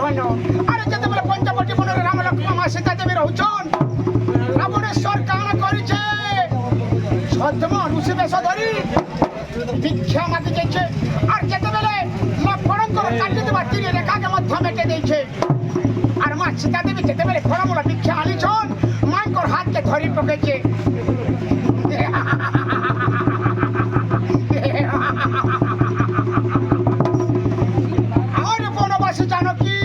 ধন্য আরে যেতেবেলে পঞ্চবটী বনের রাম লক্ষ্মণ মা সীতা দেবী রহুছন রাবণেশ্বর কাণ করিছে ছদ্ম ঋষি বেশ ধরি ভিক্ষা মাগি যাইছে আর যেতেবেলে লক্ষ্মণঙ্কর কাটি দেবা তীরে রেখাকে মধ্য মেটে দিয়েছে আর মা সীতা দেবী যেতেবেলে ফলমূল ভিক্ষা আনিছন মাঙ্কর হাতকে ধরি পকেছে আর বনবাসী জানকী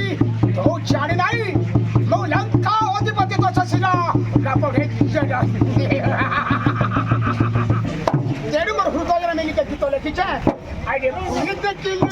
তো জানি নাই মো লঙ্কা অধিপতি দশশিল রাবণে তেণু মোর হৃদয়ের মিলিকে গীত লেখিছে আইরে পুনিতে চিল্লি